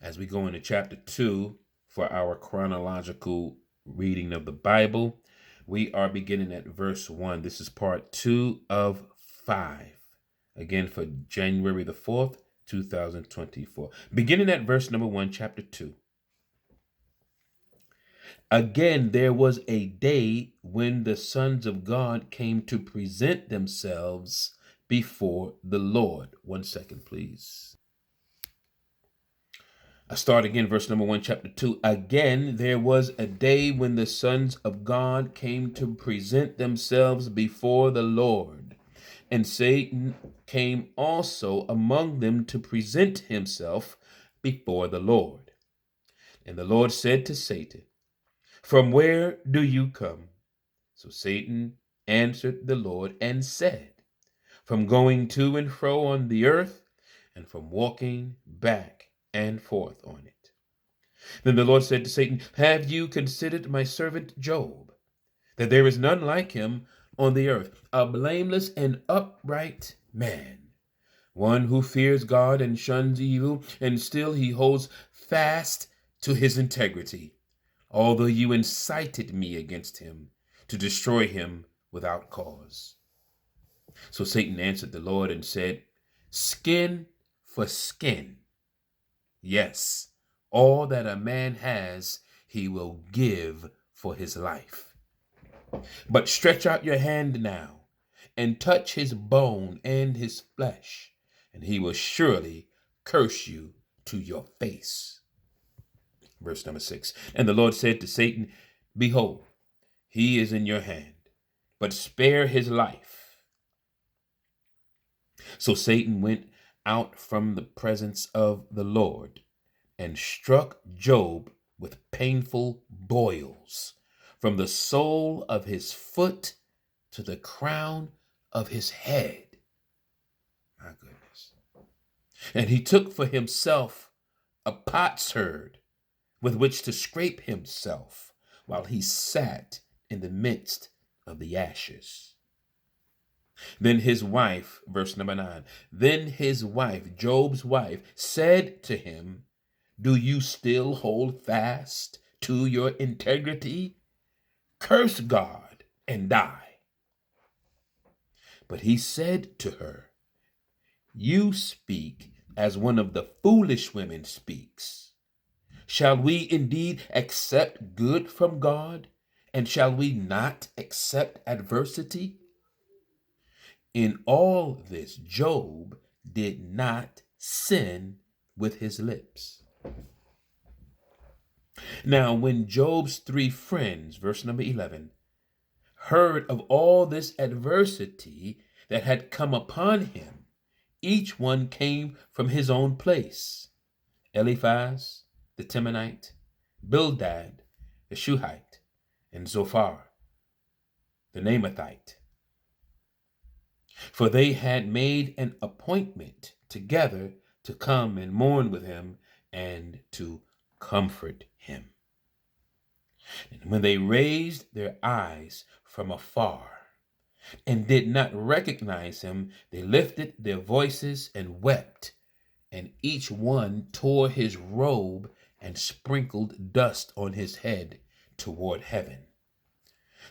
as we go into chapter 2 for our chronological reading of the Bible. We are beginning at verse 1. This is part 2 of 5. Again, for January the 4th, 2024. Beginning at verse number 1, chapter 2. Again, there was a day when the sons of God came to present themselves before the Lord. 1 second, please. I start again, verse number 1, chapter 2. Again, there was a day when the sons of God came to present themselves before the Lord. And Satan came also among them to present himself before the Lord. And the Lord said to Satan, "From where do you come?" So Satan answered the Lord and said, "From going to and fro on the earth, and from walking back and forth on it." Then the Lord said to Satan, "Have you considered my servant Job, that there is none like him on the earth, a blameless and upright man, one who fears God and shuns evil, and still he holds fast to his integrity, although you incited me against him to destroy him without cause?" So Satan answered the Lord and said, "Skin for skin. Yes, all that a man has, he will give for his life. But stretch out your hand now and touch his bone and his flesh, and he will surely curse you to your face." Verse number 6. And the Lord said to Satan, "Behold, he is in your hand, but spare his life." So Satan went out from the presence of the Lord and struck Job with painful boils from the sole of his foot to the crown of his head. My goodness. And he took for himself a potsherd with which to scrape himself while he sat in the midst of the ashes. Then his wife, verse number 9, then his wife, Job's wife, said to him, "Do you still hold fast to your integrity? Curse God and die." But he said to her, "You speak as one of the foolish women speaks. Shall we indeed accept good from God, and shall we not accept adversity?" In all this, Job did not sin with his lips. Now, when Job's 3 friends, verse number 11, heard of all this adversity that had come upon him, each one came from his own place. Eliphaz, the Temanite, Bildad, the Shuhite, and Zophar, the Naamathite. For they had made an appointment together to come and mourn with him and to comfort him. And when they raised their eyes from afar and did not recognize him, they lifted their voices and wept, and each one tore his robe and sprinkled dust on his head toward heaven.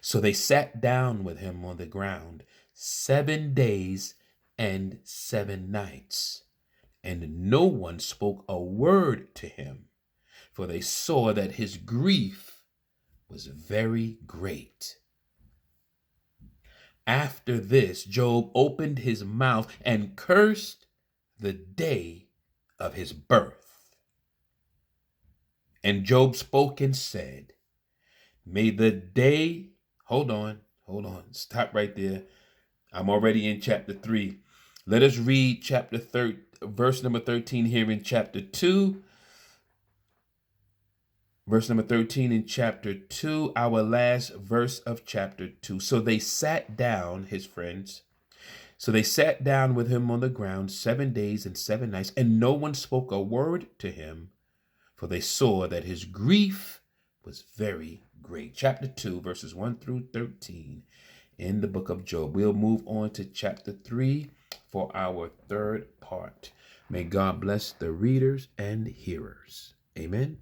So they sat down with him on the ground 7 days and 7 nights, and no one spoke a word to him, for they saw that his grief was very great. After this, Job opened his mouth and cursed the day of his birth. And Job spoke and said, "May the day," hold on, stop right there. I'm already in chapter 3. Let us read verse number 13 here in chapter 2. Verse number 13 in chapter 2, our last verse of chapter 2. So they sat down, his friends. So they sat down with him on the ground 7 days and 7 nights, and no one spoke a word to him, for they saw that his grief was very great. Chapter 2, verses 1 through 13 in the book of Job. We'll move on to chapter 3 for our third part. May God bless the readers and hearers. Amen.